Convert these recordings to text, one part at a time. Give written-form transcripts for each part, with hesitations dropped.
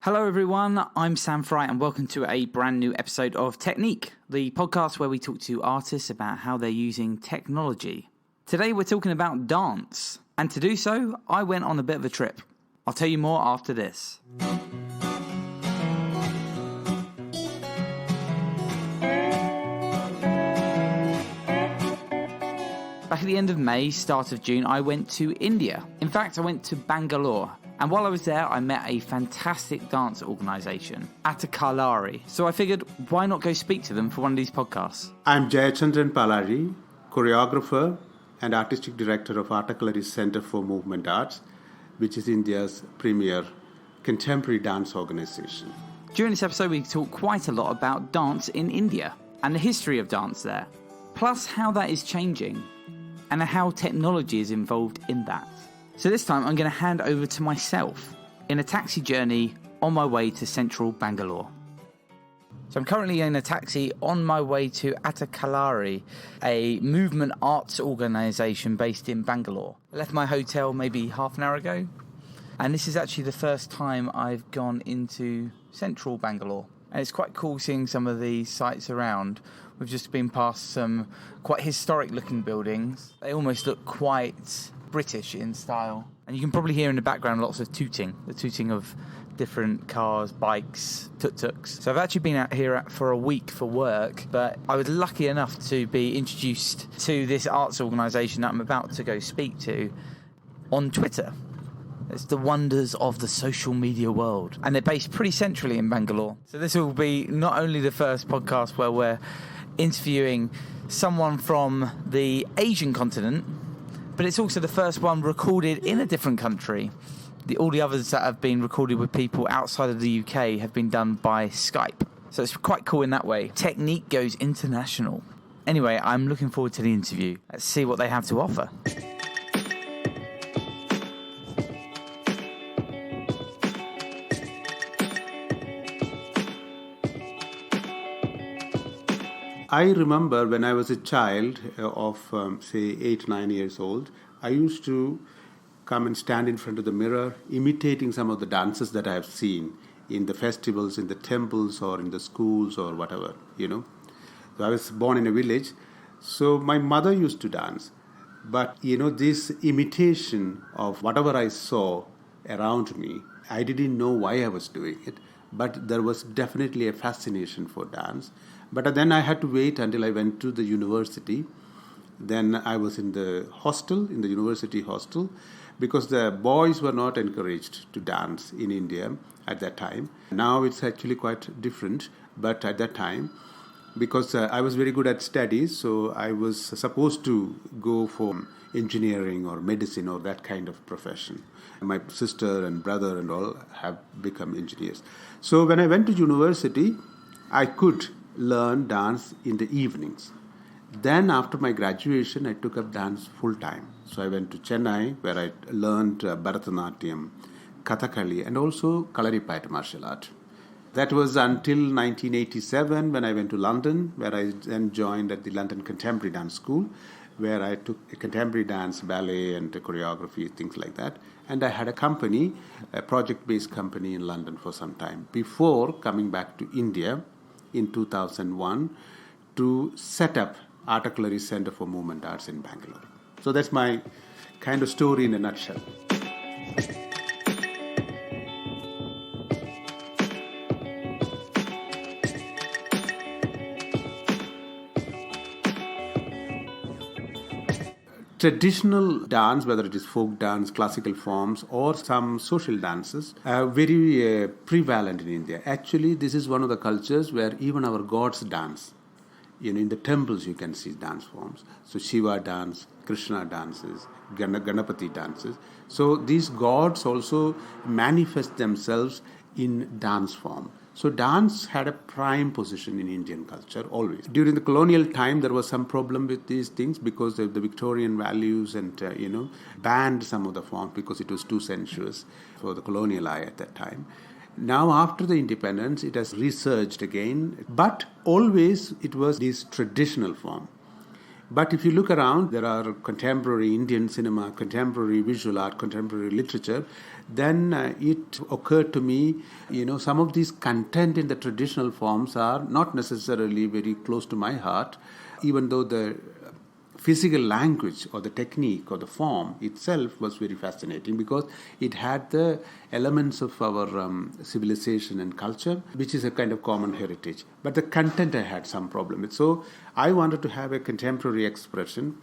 Hello everyone, I'm Sam Fry and welcome to a brand new episode of Technique, the podcast where we talk to artists about how they're using technology. Today we're talking about dance, and to do so, I went on a bit of a trip. I'll tell you more after this. Back at the end of May, start of June, I went to India. In fact, I went to Bangalore. And while I was there, I met a fantastic dance organisation, Attakkalari. So I figured, why not go speak to them for one of these podcasts? I'm Jayachandran Palazhy, choreographer and artistic director of Attakkalari Center for Movement Arts, which is India's premier contemporary dance organisation. During this episode, we talk quite a lot about dance in India and the history of dance there, plus how that is changing and how technology is involved in that. So this time I'm going to hand over to myself in a taxi journey on my way to central Bangalore. So I'm currently in a taxi on my way to Attakkalari, a movement arts organisation based in Bangalore. I left my hotel maybe half an hour ago, and this is actually the first time I've gone into central Bangalore. And it's quite cool seeing some of the sights around. We've just been past some quite historic looking buildings. They almost look quite British in style, and you can probably hear in the background lots of the tooting of different cars, bikes, tuk-tuks. So I've actually been out here for a week for work, but I was lucky enough to be introduced to this arts organisation that I'm about to go speak to on Twitter. It's the wonders of the social media world, and they're based pretty centrally in Bangalore. So this will be not only the first podcast where we're interviewing someone from the Asian continent, but it's also the first one recorded in a different country. All the others that have been recorded with people outside of the UK have been done by Skype. So it's quite cool in that way. Technique goes international. Anyway, I'm looking forward to the interview. Let's see what they have to offer. I remember when I was a child of, say, 8-9 years old, I used to come and stand in front of the mirror imitating some of the dances that I have seen in the festivals, in the temples or in the schools or whatever, So I was born in a village, so my mother used to dance. But, this imitation of whatever I saw around me, I didn't know why I was doing it, but there was definitely a fascination for dance. But then I had to wait until I went to the university. Then I was in the university hostel, because the boys were not encouraged to dance in India at that time. Now it's actually quite different, but at that time, because I was very good at studies, so I was supposed to go for engineering or medicine or that kind of profession. My sister and brother and all have become engineers. So when I went to university, I could learn dance in the evenings. Then after my graduation, I took up dance full time. So I went to Chennai, where I learned Bharatanatyam, Kathakali, and also Kalaripayattu martial art. That was until 1987, when I went to London, where I then joined at the London Contemporary Dance School, where I took contemporary dance, ballet, and choreography, things like that. And I had a company, a project-based company in London for some time, before coming back to India in 2001 to set up Attakkalari Center for Movement Arts in Bangalore. So that's my kind of story in a nutshell. Traditional dance, whether it is folk dance, classical forms, or some social dances, are very prevalent in India. Actually, this is one of the cultures where even our gods dance. In the temples you can see dance forms. So Shiva dance, Krishna dances, Ganapati dances. So these gods also manifest themselves in dance form. So dance had a prime position in Indian culture always. During the colonial time, there was some problem with these things because of the Victorian values and, banned some of the forms because it was too sensuous for the colonial eye at that time. Now, after the independence, it has resurged again, but always it was this traditional form. But if you look around, there are contemporary Indian cinema, contemporary visual art, contemporary literature. Then it occurred to me, some of these content in the traditional forms are not necessarily very close to my heart, even though the physical language or the technique or the form itself was very fascinating because it had the elements of our civilization and culture, which is a kind of common heritage. But the content I had some problem with. So I wanted to have a contemporary expression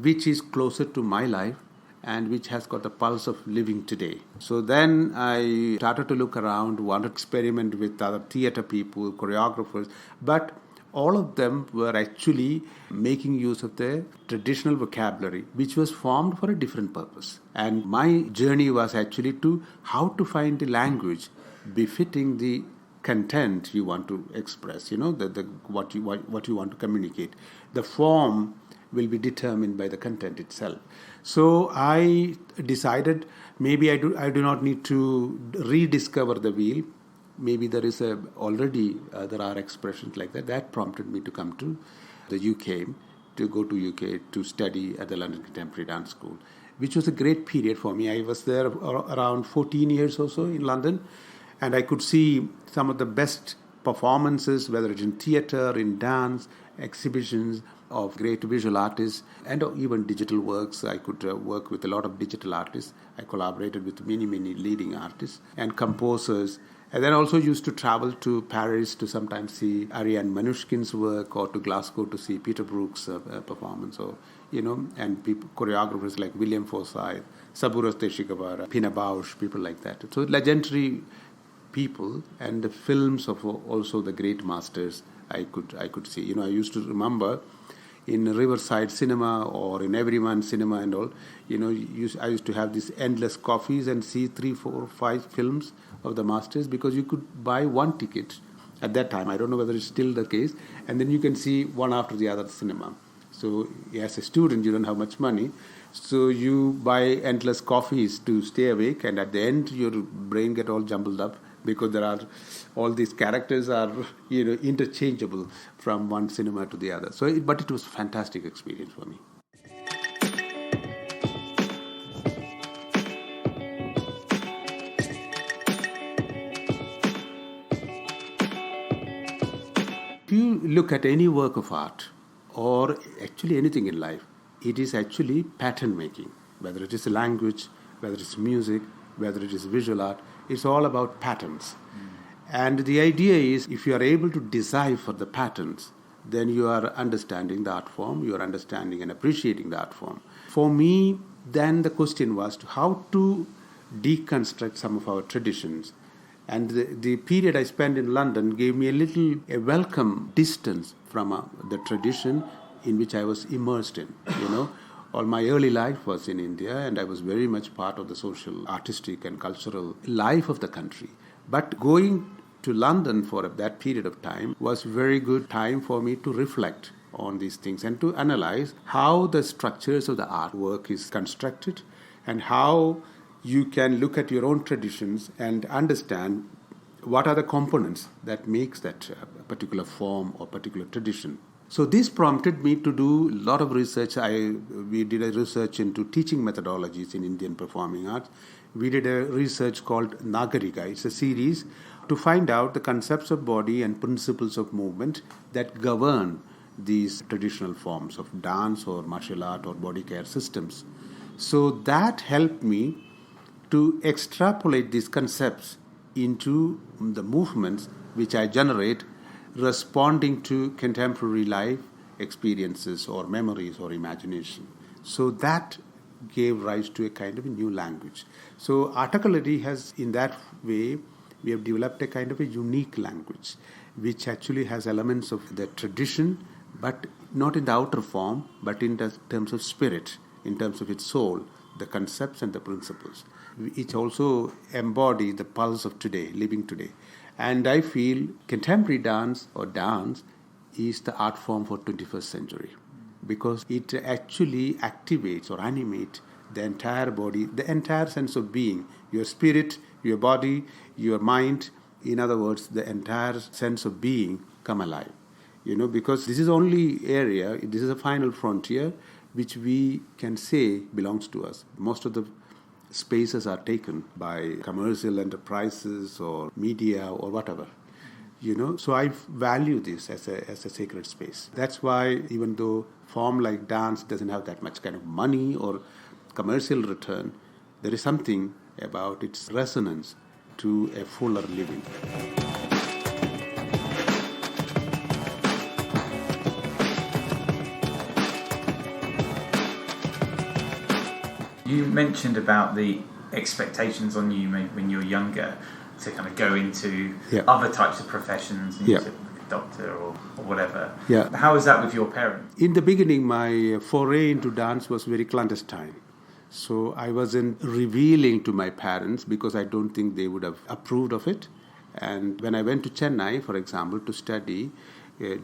which is closer to my life and which has got the pulse of living today. So then I started to look around, wanted to experiment with other theater people, choreographers, but all of them were actually making use of the traditional vocabulary, which was formed for a different purpose. And my journey was actually to how to find the language befitting the content you want to express, what you want to communicate. The form will be determined by the content itself. So I decided maybe I do not need to rediscover the wheel. Maybe there are expressions like that. That prompted me to come to the UK, to go to UK to study at the London Contemporary Dance School, which was a great period for me. I was there around 14 years or so in London, and I could see some of the best performances, whether it's in theatre, in dance, exhibitions of great visual artists, and even digital works. I could work with a lot of digital artists. I collaborated with many, many leading artists and composers. And then also used to travel to Paris to sometimes see Ariane Manushkin's work, or to Glasgow to see Peter Brook's performance, and choreographers like William Forsythe, Saburas Teshikavara, Pina Bausch, people like that. So legendary people, and the films of also the great masters I could see. I used to remember in Riverside Cinema or in Everyman Cinema and all, I used to have these endless coffees and see 3, 4, 5 films of the masters, because you could buy one ticket at that time. I don't know whether it's still the case, and then you can see one after the other cinema. So as a student, you don't have much money, so you buy endless coffees to stay awake, and at the end your brain get all jumbled up because there are all these characters are interchangeable from one cinema to the other. But it was a fantastic experience for me. If you look at any work of art, or actually anything in life, it is actually pattern making. Whether it is a language, whether it's music, whether it is visual art, it's all about patterns. And the idea is, if you are able to decipher the patterns, then you are understanding the art form, you are understanding and appreciating the art form. For me, then the question was how to deconstruct some of our traditions. And the period I spent in London gave me a welcome distance from the tradition in which I was immersed in, All my early life was in India, and I was very much part of the social, artistic and cultural life of the country. But going to London for that period of time was very good time for me to reflect on these things and to analyze how the structures of the artwork is constructed, and how you can look at your own traditions and understand what are the components that makes that particular form or particular tradition. So this prompted me to do a lot of research. We did a research into teaching methodologies in Indian performing arts. We did a research called Nagarika. It's a series to find out the concepts of body and principles of movement that govern these traditional forms of dance or martial art or body care systems. So that helped me to extrapolate these concepts into the movements which I generate, responding to contemporary life experiences or memories or imagination. So that gave rise to a kind of a new language. So Attakkalari has, in that way, we have developed a kind of a unique language, which actually has elements of the tradition, but not in the outer form, but in terms of spirit, in terms of its soul, the concepts and the principles. It also embodies the pulse of today, living today. And I feel contemporary dance or dance is the art form for 21st century, because it actually activates or animates the entire body, the entire sense of being, your spirit, your body, your mind. In other words, the entire sense of being come alive. because this is the only area, this is a final frontier which we can say belongs to us. Most of the spaces are taken by commercial enterprises or media or whatever. So I value this as a sacred space. That's why, even though form like dance doesn't have that much kind of money or commercial return, there is something about its resonance to a fuller living. You mentioned about the expectations on you when you were younger to kind of go into other types of professions, and you said like a doctor or whatever. Yeah. How was that with your parents? In the beginning, my foray into dance was very clandestine. So I wasn't revealing to my parents because I don't think they would have approved of it. And when I went to Chennai, for example, to study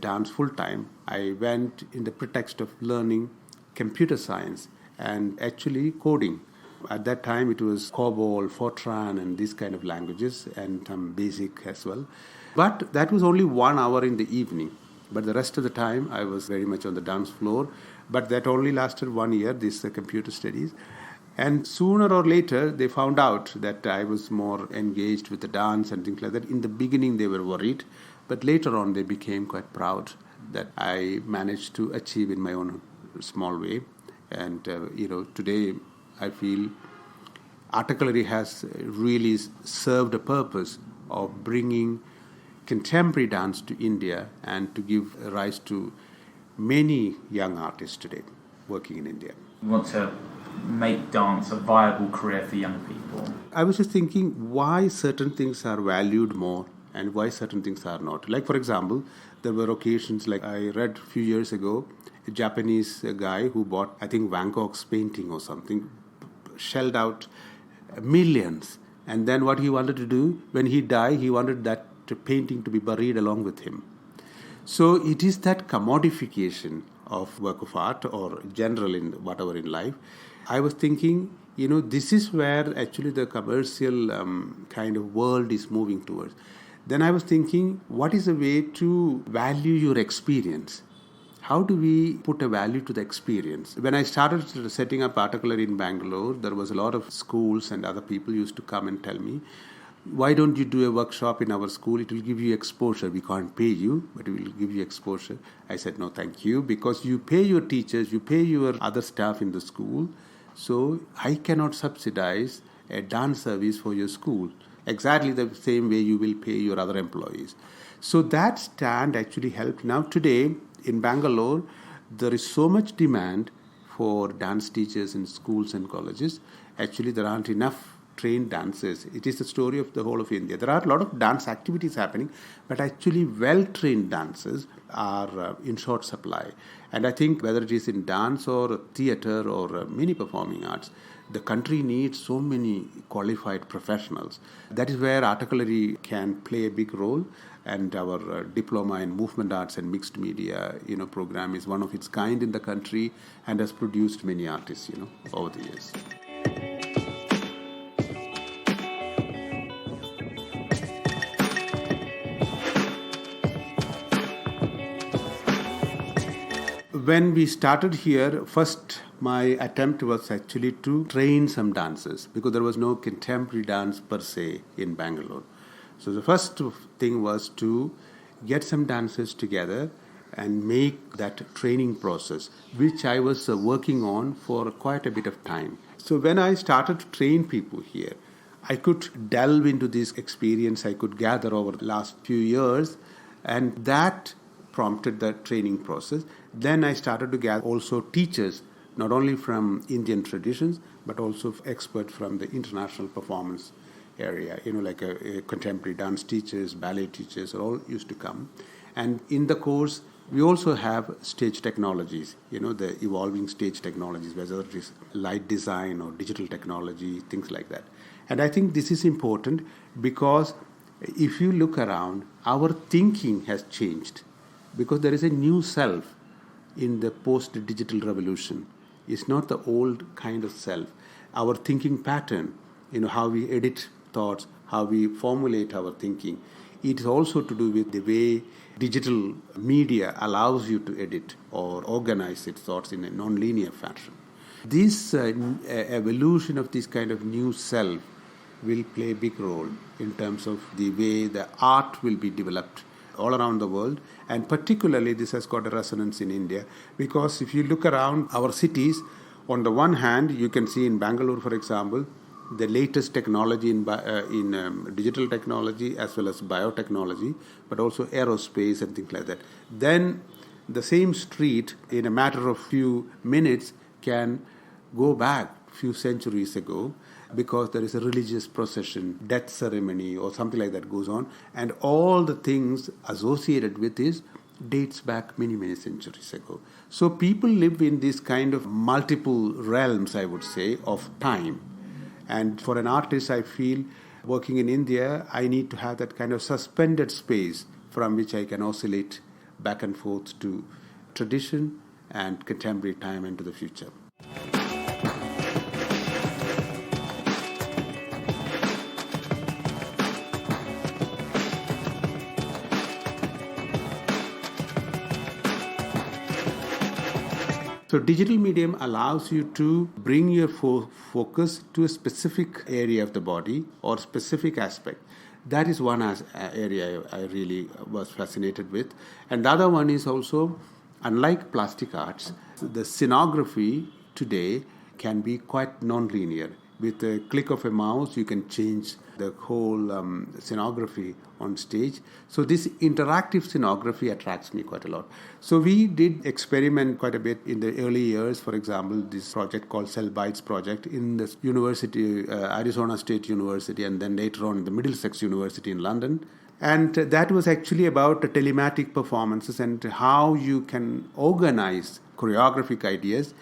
dance full-time, I went in the pretext of learning computer science and actually coding. At that time, it was COBOL, Fortran, and these kind of languages, and some BASIC as well. But that was only 1 hour in the evening. But the rest of the time, I was very much on the dance floor. But that only lasted 1 year, this computer studies. And sooner or later, they found out that I was more engaged with the dance and things like that. In the beginning, they were worried. But later on, they became quite proud that I managed to achieve in my own small way. And, today I feel Attakkalari has really served a purpose of bringing contemporary dance to India and to give rise to many young artists today working in India. You want to make dance a viable career for young people? I was just thinking why certain things are valued more and why certain things are not. Like, for example, there were occasions, like I read a few years ago, a Japanese guy who bought, I think, Van Gogh's painting or something, shelled out millions. And then what he wanted to do, when he died, he wanted that painting to be buried along with him. So it is that commodification of work of art or general in whatever in life. I was thinking, this is where actually the commercial kind of world is moving towards. Then I was thinking, what is a way to value your experience? How do we put a value to the experience? When I started setting up Attakkalari in Bangalore, there was a lot of schools and other people used to come and tell me, why don't you do a workshop in our school? It will give you exposure. We can't pay you, but it will give you exposure. I said, no, thank you, because you pay your teachers, you pay your other staff in the school. So I cannot subsidize a dance service for your school. Exactly the same way you will pay your other employees. So that stand actually helped. Now today, in Bangalore, there is so much demand for dance teachers in schools and colleges. Actually, there aren't enough trained dancers. It is the story of the whole of India. There are a lot of dance activities happening, but actually well-trained dancers are in short supply. And I think whether it is in dance or theatre or many performing arts, the country needs so many qualified professionals. That is where Attakkalari can play a big role. And our diploma in movement arts and mixed media, program is one of its kind in the country and has produced many artists, over the years. When we started here, first my attempt was actually to train some dancers because there was no contemporary dance per se in Bangalore. So the first thing was to get some dancers together and make that training process, which I was working on for quite a bit of time. So when I started to train people here, I could delve into this experience I could gather over the last few years, and that prompted the training process. Then I started to gather also teachers, not only from Indian traditions, but also experts from the international performance area, like contemporary dance teachers, ballet teachers, all used to come. And in the course, we also have stage technologies, the evolving stage technologies, whether it is light design or digital technology, things like that. And I think this is important because if you look around, our thinking has changed because there is a new self in the post-digital revolution. It's not the old kind of self. Our thinking pattern, how we edit thoughts, how we formulate our thinking, It is also to do with the way digital media allows you to edit or organize its thoughts in a non-linear fashion. This evolution of this kind of new self will play a big role in terms of the way the art will be developed all around the world, and particularly this has got a resonance in India, because if you look around our cities, on the one hand you can see in Bangalore, for example, the latest technology in digital technology as well as biotechnology, but also aerospace and things like that. Then the same street in a matter of few minutes can go back few centuries ago, because there is a religious procession, death ceremony or something like that goes on, and all the things associated with this dates back many, many centuries ago. So people live in this kind of multiple realms, I would say, of time. And for an artist, I feel, working in India, I need to have that kind of suspended space from which I can oscillate back and forth to tradition and contemporary time and to the future. So digital medium allows you to bring your focus to a specific area of the body or specific aspect. That is one area I really was fascinated with. And the other one is also, unlike plastic arts, the scenography today can be quite non-linear. With a click of a mouse, you can change the whole scenography on stage. So this interactive scenography attracts me quite a lot. So we did experiment quite a bit in the early years. For example, this project called Cell Bites project in the university, Arizona State University, and then later on in the Middlesex University in London. And that was actually about the telematic performances and how you can organize choreographic ideas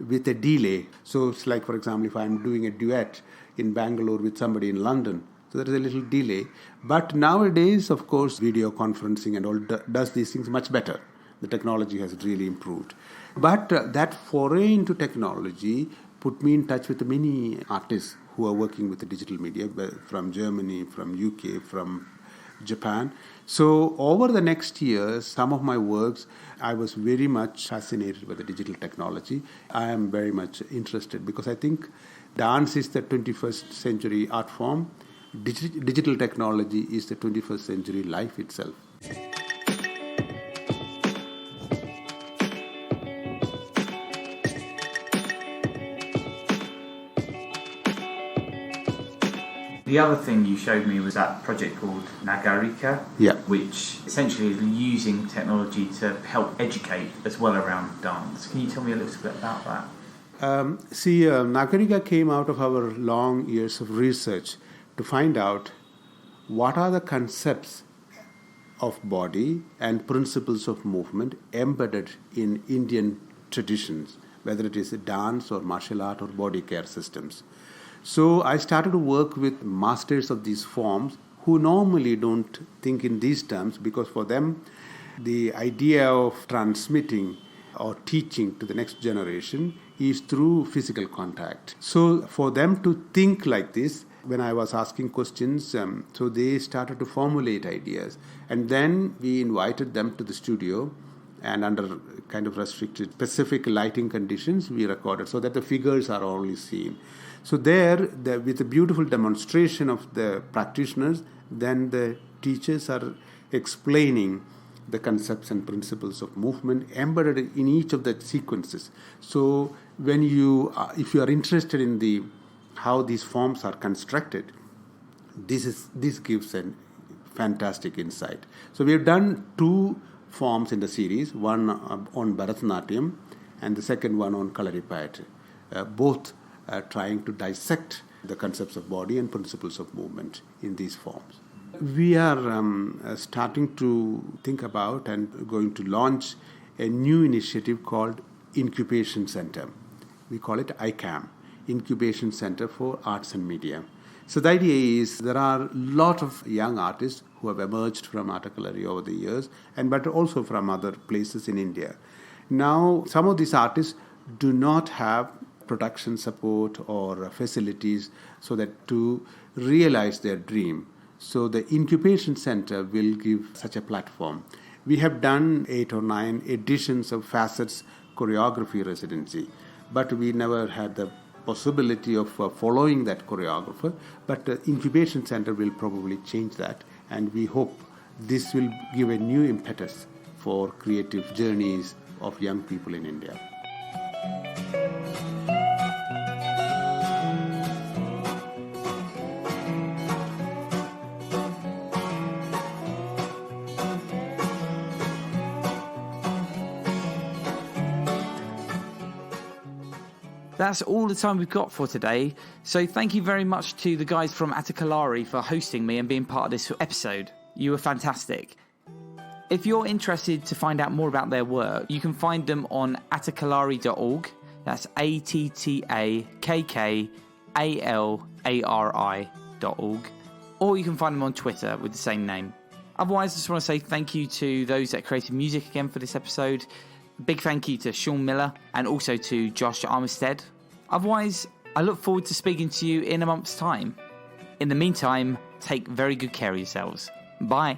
with a delay. So it's like, for example, if I'm doing a duet in Bangalore with somebody in London, so there is a little delay. But nowadays, of course, video conferencing and all does these things much better. The technology has really improved. But that foray into technology put me in touch with many artists who are working with the digital media from Germany, from UK, from Japan. So over the next years, some of my works, I was very much fascinated by the digital technology. I am very much interested because I think dance is the 21st century art form. Digital technology is the 21st century life itself. The other thing you showed me was that project called Nagarika, which essentially is using technology to help educate as well around dance. Can you tell me a little bit about that? Nagarika came out of our long years of research to find out what are the concepts of body and principles of movement embedded in Indian traditions, whether it is dance or martial art or body care systems. So I started to work with masters of these forms who normally don't think in these terms, because for them the idea of transmitting or teaching to the next generation is through physical contact. So for them to think like this, when I was asking questions, so they started to formulate ideas. And then we invited them to the studio, and under kind of restricted specific lighting conditions, we recorded so that the figures are only seen. So there, with a beautiful demonstration of the practitioners, then the teachers are explaining the concepts and principles of movement embedded in each of the sequences. So when if you are interested in how these forms are constructed, this gives a fantastic insight. So we have done 2 forms in the series, one on Bharatanatyam and the second one on Kalaripayattu, both trying to dissect the concepts of body and principles of movement in these forms. We are starting to think about and going to launch a new initiative called Incubation Center. We call it ICAM, Incubation Center for Arts and Media. So the idea is there are a lot of young artists who have emerged from Attakkalari over the years, but also from other places in India. Now, some of these artists do not have production support or facilities so that to realize their dream. So the incubation center will give such a platform. We have done 8 or 9 editions of Facets choreography residency, but we never had the possibility of following that choreographer. But the incubation center will probably change that, and we hope this will give a new impetus for creative journeys of young people in India. That's all the time we've got for today. So thank you very much to the guys from Attakkalari for hosting me and being part of this episode. You were fantastic. If you're interested to find out more about their work, you can find them on attakkalari.org. That's attakkalari.org. Or you can find them on Twitter with the same name. Otherwise, I just want to say thank you to those that created music again for this episode. Big thank you to Sean Miller and also to Josh Armistead. Otherwise, I look forward to speaking to you in a month's time. In the meantime, take very good care of yourselves. Bye.